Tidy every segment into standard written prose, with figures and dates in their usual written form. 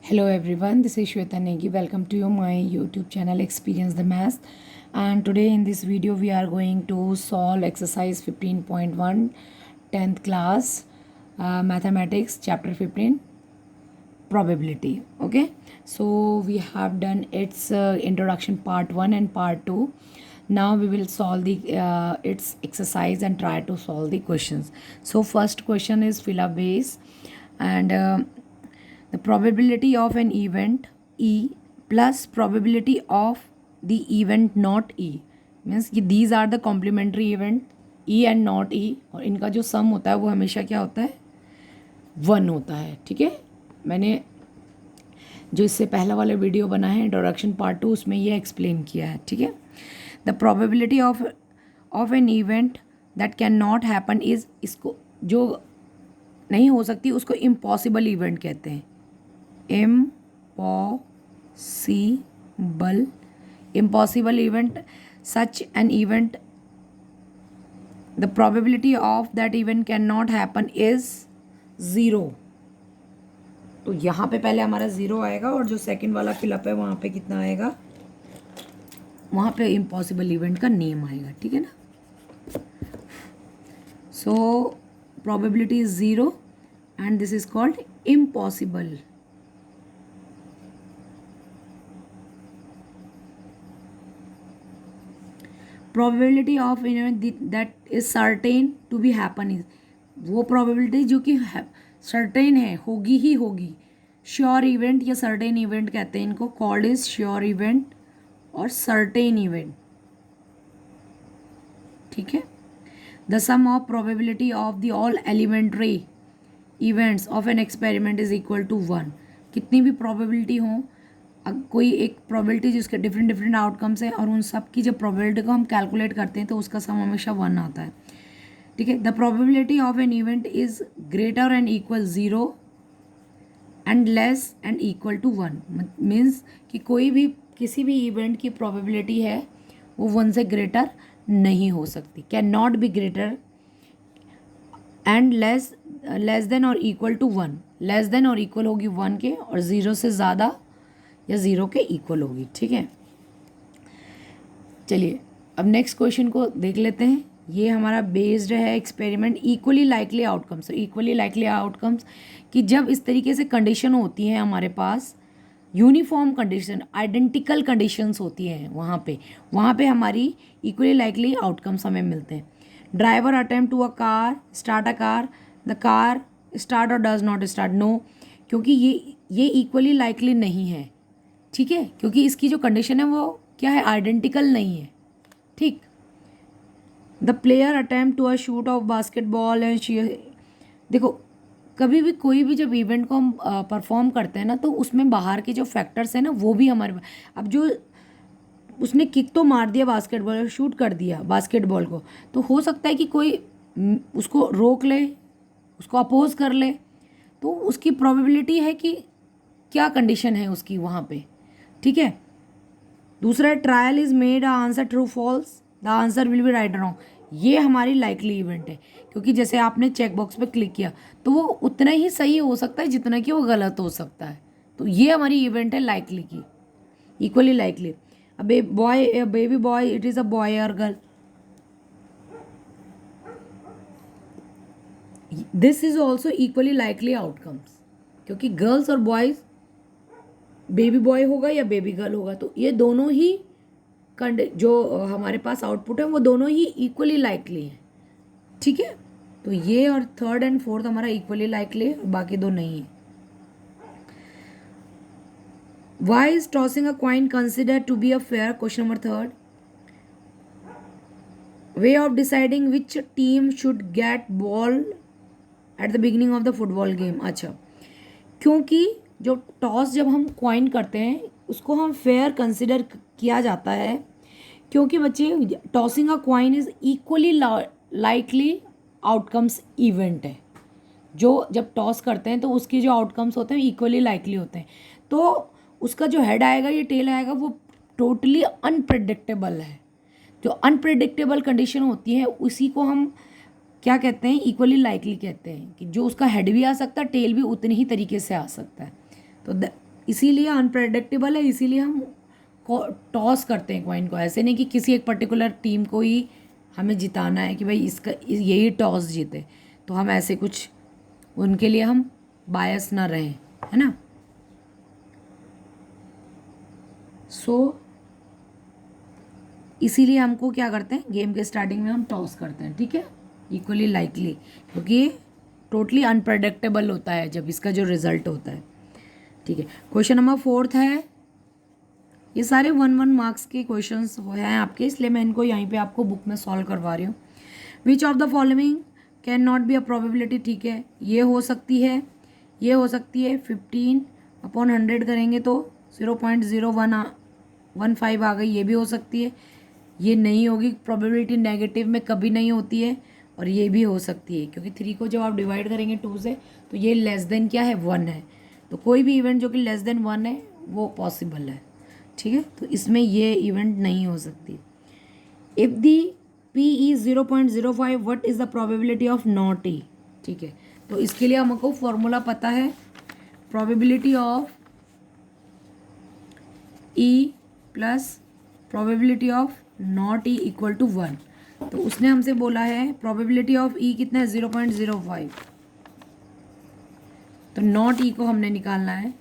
Hello everyone, this is Shweta Negi. Welcome to my YouTube channel Experience the Math. And today in this video we are going to solve exercise 15.1 10th class mathematics chapter 15 probability. Okay, so we have done its introduction part 1 and part 2. Now we will solve the its exercise and try to solve the questions. So first question is fill a base and the probability of an event E plus probability of the event not E means कि these are the complementary event E and not E और इनका जो सम होता है वो हमेशा क्या होता है 1 होता है. ठीक है, मैंने जो इससे पहला वाला वीडियो बना है इंट्रोडक्शन पार्ट 2 उसमें ये एक्सप्लेन किया है. ठीक है, the probability of an event that can not happen is, इसको जो नहीं हो सकती उसको इम्पॉसिबल इवेंट कहते हैं. impossible event, such an event, the probability of that event cannot happen is 0. तो यहाँ पे पहले हमारा 0 आएगा और जो सेकंड वाला फिलअप है वहाँ पे कितना आएगा, वहाँ पे इम्पॉसिबल इवेंट का नेम आएगा. ठीक है ना. सो probability is 0 and this is called impossible. Probability of event that is certain to be happen is, वो probability जो कि certain है, होगी ही होगी. श्योर इवेंट या सर्टेन इवेंट कहते हैं इनको, कॉल्ड इज श्योर इवेंट और सर्टेन इवेंट. ठीक है. The sum of probability of the all elementary events of an experiment is equal to 1. कितनी भी प्रोबेबिलिटी हो, कोई एक प्रोबेबिलिटी जिसके डिफरेंट आउटकम्स है और उन सब की जब प्रोबेबिलिटी को हम कैलकुलेट करते हैं तो उसका सम हमेशा 1 आता है. ठीक है. The probability of an event is greater and equal 0 and less and equal to 1. Means कि कोई भी किसी भी इवेंट की प्रोबेबिलिटी है वो 1 से ग्रेटर नहीं हो सकती, can not be greater and less than और इक्वल टू 1. लेस देन और इक्वल होगी 1 के और 0 से ज़्यादा या 0 के इक्वल होगी. ठीक है. चलिए अब नेक्स्ट क्वेश्चन को देख लेते हैं. ये हमारा बेस्ड है experiment equally likely outcomes. Equally likely outcomes कि जब इस तरीके से कंडीशन होती है हमारे पास, यूनिफॉर्म कंडीशन, आइडेंटिकल कंडीशंस होती हैं, वहाँ पे हमारी इक्वली लाइकली आउटकम्स हमें मिलते हैं. Driver attempt to a car, start a car, the car start और डज नॉट स्टार्ट. नो, क्योंकि ये इक्वली लाइकली नहीं है. ठीक है, क्योंकि इसकी जो कंडीशन है वो क्या है, आइडेंटिकल नहीं है. ठीक. The player attempt to a shoot of basketball and देखो, कभी भी कोई भी जब इवेंट को हम परफॉर्म करते हैं ना तो उसमें बाहर के जो फैक्टर्स हैं ना वो भी हमारे, अब जो उसने किक तो मार दिया बास्केटबॉल, शूट कर दिया बास्केटबॉल को, तो हो सकता है कि कोई उसको रोक ले, उसको अपोज कर ले, तो उसकी प्रोबेबिलिटी है कि क्या कंडीशन है उसकी वहाँ पे. ठीक है. दूसरा, trial is made a answer true false, the answer will be right wrong. ये हमारी लाइकली इवेंट है, क्योंकि जैसे आपने चेक बॉक्स पे क्लिक किया तो वो उतना ही सही हो सकता है जितना कि वो गलत हो सकता है. तो ये हमारी इवेंट है लाइकली की, इक्वली लाइकली. अब boy, baby boy, it is a boy और girl. This is also equally likely outcomes, क्योंकि गर्ल्स और बॉयज, बेबी बॉय होगा या बेबी गर्ल होगा, तो ये दोनों ही जो हमारे पास आउटपुट है वो दोनों ही इक्वली लाइकली हैं. ठीक है. तो ये और थर्ड एंड फोर्थ हमारा इक्वली लाइकली है, बाकी दो नहीं है. Why is tossing a coin consider to be a fair, question number 3. Way of deciding which team should get ball at the beginning of the football game. अच्छा, क्योंकि जो toss जब हम क्वाइन करते हैं उसको हम फेयर कंसिडर किया जाता है, क्योंकि बच्चे tossing a coin is equally likely outcomes event है. जो जब टॉस करते हैं तो उसके जो आउटकम्स होते हैं इक्वली लाइकली होते हैं. तो उसका जो हेड आएगा या टेल आएगा वो टोटली अनप्रेडिक्टेबल है. जो अनप्रेडिक्टेबल कंडीशन होती है उसी को हम क्या कहते हैं, इक्वली लाइकली कहते हैं, कि जो उसका हेड भी आ सकता है, टेल भी उतनी ही तरीके से आ सकता है. तो इसीलिए अनप्रेडिक्टेबल है, इसीलिए हम टॉस करते हैं कॉइन को। ऐसे नहीं कि किसी एक पर्टिकुलर टीम को ही हमें जिताना है कि भाई इसका यही टॉस जीते, तो हम ऐसे कुछ उनके लिए हम बायस ना रहें, है ना। इसीलिए हमको क्या करते हैं, गेम के स्टार्टिंग में हम टॉस करते हैं, ठीक है, इक्वली लाइकली, क्योंकि ये टोटली अनप्रडिक्टेबल होता है जब इसका जो रिजल्ट होता है, ठीक है। क्वेश्चन नंबर 4 है, ये सारे 1 मार्क्स के क्वेश्चंस हैं आपके, इसलिए मैं इनको यहीं पे आपको बुक में सॉल्व करवा रही हूँ। Which of the following can not be a probability, ठीक है, ये हो सकती है, ये हो सकती है, 15/100 करेंगे तो 0.0115 आ गई, ये भी हो सकती है, ये नहीं होगी प्रोबेबिलिटी, नेगेटिव में कभी नहीं होती है, और ये भी हो सकती है क्योंकि 3 को जब आप डिवाइड करेंगे 2 से तो ये लेस देन क्या है, 1 है, तो कोई भी इवेंट जो कि लेस देन 1 है वो पॉसिबल है, ठीक है, तो इसमें ये इवेंट नहीं हो सकती। If the P is 0.05 what is the probability of not E, ठीक है, तो इसके लिए हमको फॉर्मूला पता है, probability of E plus probability of not E equal to 1, तो उसने हमसे बोला है प्रोबेबिलिटी ऑफ E कितना है, 0.05, तो नॉट E को हमने निकालना है,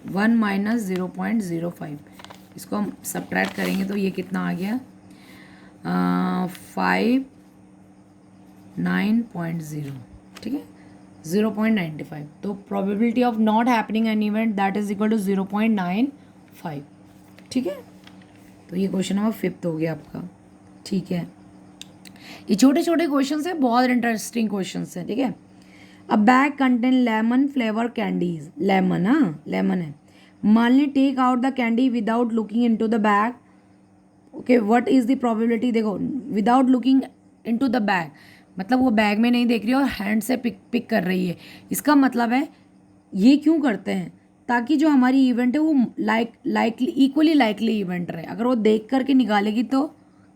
1 माइनस 0.05, इसको हम सब्ट्रैक्ट करेंगे तो ये कितना आ गया, 59.0, ठीक है, 0.95, तो probability of not happening an event that is equal to 0.95, ठीक है, तो ये क्वेश्चन नंबर 5 हो गया आपका, ठीक है। ये छोटे छोटे क्वेश्चन हैं, बहुत इंटरेस्टिंग क्वेश्चन हैं, ठीक है। A bag contain lemon flavour candies, lemon, हाँ लेमन है, मान ली take out the candy without looking into the bag, okay, what is the probability, देखो without looking into the bag मतलब वो बैग में नहीं देख रही है और हैंड से पिक कर रही है, इसका मतलब है ये क्यों करते हैं, ताकि जो हमारी इवेंट है वो लाइकली इक्वली लाइकली इवेंट रहे, अगर वो देख करके निकालेगी तो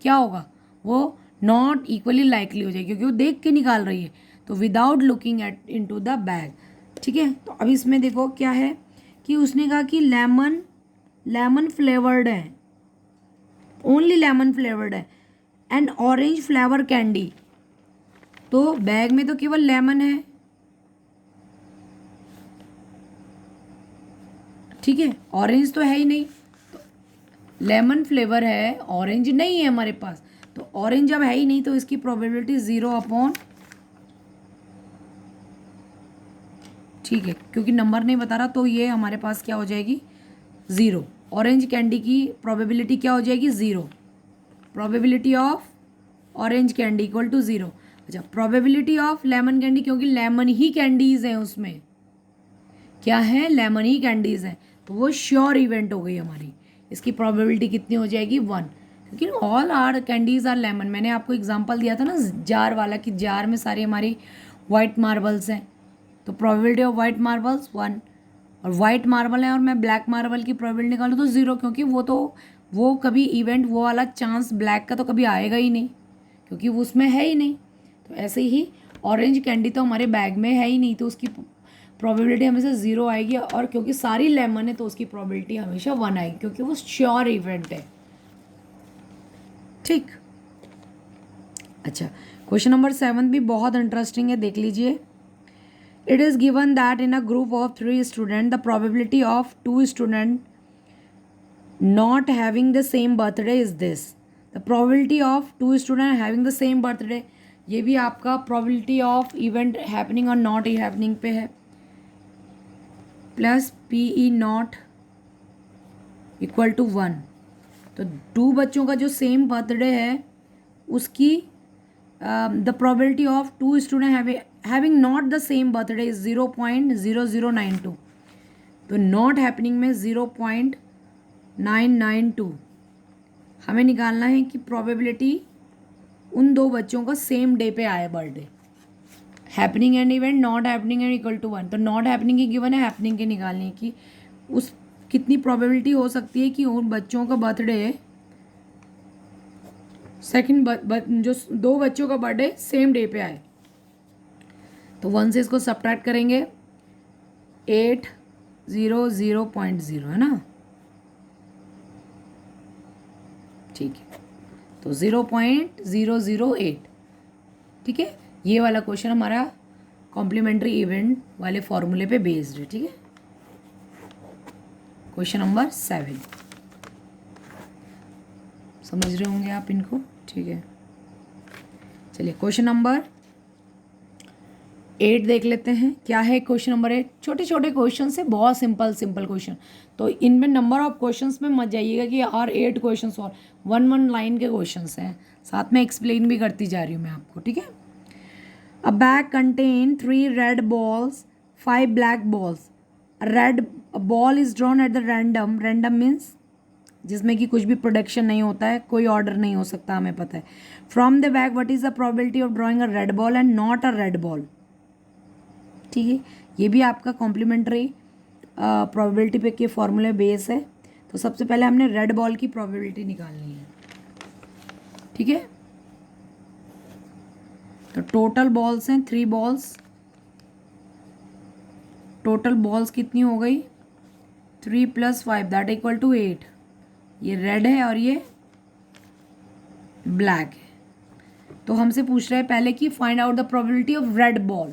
क्या होगा, वो नॉट इक्वली लाइकली हो जाएगी क्योंकि वो देख के निकाल रही है, तो without looking at into the bag, ठीक है। तो अब इसमें देखो क्या है कि उसने कहा कि लेमन फ्लेवर्ड है, ओनली लेमन फ्लेवर्ड है, एंड ऑरेंज फ्लेवर कैंडी, तो बैग में तो केवल लेमन है, ठीक है, ऑरेंज तो है ही नहीं, तो लेमन फ्लेवर है, ऑरेंज नहीं है हमारे पास, तो ऑरेंज जब है ही नहीं तो इसकी प्रोबेबिलिटी 0 ठीक है, क्योंकि नंबर नहीं बता रहा तो ये हमारे पास क्या हो जाएगी, 0, ऑरेंज कैंडी की प्रोबेबिलिटी क्या हो जाएगी, 0, probability of orange candy equal to 0, अच्छा प्रोबेबिलिटी ऑफ लेमन कैंडी, क्योंकि लेमन ही कैंडीज हैं उसमें, क्या है, लेमन ही कैंडीज हैं, तो वो श्योर इवेंट हो गई हमारी, इसकी प्रोबेबिलिटी कितनी हो जाएगी, 1, क्योंकि all are candies are lemon. मैंने आपको एग्जांपल दिया था ना जार वाला कि जार में सारी हमारी वाइट मार्बल्स हैं, तो प्रोबेबिलिटी ऑफ वाइट मार्बल्स 1, और वाइट मार्बल है और मैं ब्लैक मार्बल की प्रोबेबिलिटी निकालूँ तो 0, क्योंकि वो कभी इवेंट वो वाला चांस ब्लैक का तो कभी आएगा ही नहीं क्योंकि वो उसमें है ही नहीं। तो ऐसे ही ऑरेंज कैंडी तो हमारे बैग में है ही नहीं, तो उसकी प्रोबेबिलिटी हमेशा 0 आएगी, और क्योंकि सारी लेमन है तो उसकी प्रोबेबिलिटी हमेशा 1 आएगी क्योंकि वो श्योर इवेंट है, ठीक। अच्छा क्वेश्चन नंबर 7 भी बहुत इंटरेस्टिंग है, देख लीजिए। It is given that in a group of 3 student the probability of 2 student not having the same birthday is this, the probability of 2 student having the same birthday, ये भी आपका probability of event happening और not happening पे है, plus PE not equal to 1, तो 2 बच्चों का जो सेम बर्थडे है उसकी the probability of 2 student having not the same birthday is 0.0092, तो नॉट हैपनिंग में 0.992 हमें निकालना है कि प्रोबेबिलिटी उन 2 बच्चों का सेम डे पे आए birthday, happening and event, not happening and equal to 1, तो नॉट हैपनिंग की गिवन है, हैपनिंग की निकालनी है कि उस कितनी प्रोबेबिलिटी हो सकती है कि उन बच्चों का बर्थडे सेकंड जो 2 बच्चों का बर्थडे सेम डे पे आए। तो 1 से इसको सब्ट्रैक्ट करेंगे 800.0 है ना, ठीक है, तो 0.008, ठीक है। ये वाला क्वेश्चन हमारा कॉम्प्लीमेंट्री इवेंट वाले फॉर्मूले पे बेस्ड है, ठीक है। क्वेश्चन नंबर 7 समझ रहे होंगे आप इनको, ठीक है। चलिए क्वेश्चन नंबर 8 देख लेते हैं। क्या है क्वेश्चन नंबर 8? छोटे छोटे क्वेश्चन है, बहुत सिंपल सिंपल क्वेश्चन, तो इनमें नंबर ऑफ क्वेश्चंस में मत जाइएगा कि और 8 क्वेश्चंस और 1 लाइन के क्वेश्चंस हैं, साथ में एक्सप्लेन भी करती जा रही हूँ मैं आपको, ठीक है। A bag contain 3 red balls 5 black balls. Red ball is drawn at the random, random means जिसमें कि कुछ भी प्रोडक्शन नहीं होता है, कोई ऑर्डर नहीं हो सकता, हमें पता है। From the bag what is the probability of drawing a red ball and not a red ball, ठीक है। ये भी आपका कॉम्प्लीमेंट्री प्रोबेबिलिटी पे के फॉर्मूले बेस है। तो सबसे पहले हमने रेड बॉल की प्रोबेबिलिटी निकालनी है, ठीक है। तो टोटल बॉल्स हैं 3 बॉल्स, टोटल बॉल्स कितनी हो गई 3 + 5 दैट इक्वल टू 8। ये रेड है और ये ब्लैक है। तो हमसे पूछ रहे हैं पहले कि find out the probability of red ball.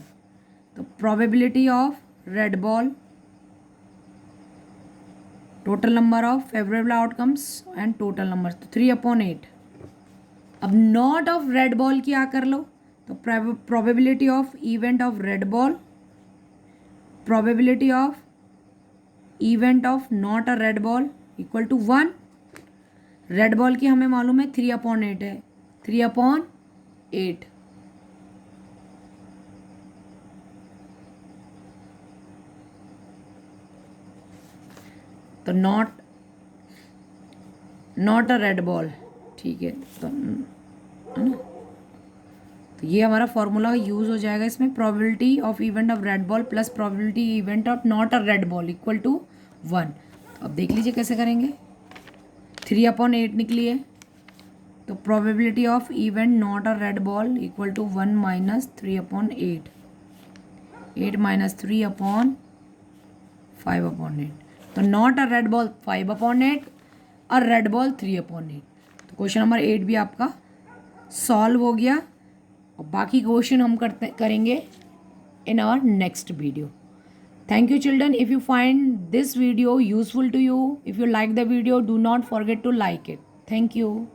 तो probability of red ball, total number of favourable outcomes and total number, तो 3/8। अब नॉट ऑफ रेड बॉल क्या कर लो, तो probability of event of red ball, probability of event of not a red ball equal to 1। Red ball की हमें मालूम है 3/8 है, 3/8। तो नॉट अ रेड बॉल, ठीक है, तो है ना। तो ये हमारा फॉर्मूला यूज हो जाएगा इसमें, probability of event of red ball plus probability event of not a red ball equal to 1। तो अब देख लीजिए कैसे करेंगे। 3/8 निकली है, तो probability of event not a red ball equal to 1 - 3/8, 8 - 3/5/8। तो नॉट अ रेड बॉल 5/8 और रेड बॉल 3/8। तो क्वेश्चन नंबर 8 भी आपका सॉल्व हो गया। और बाकी क्वेश्चन हम करेंगे in our next video. Thank you children. If you find this video useful to you, if you like the video, do not forget to like it. Thank you.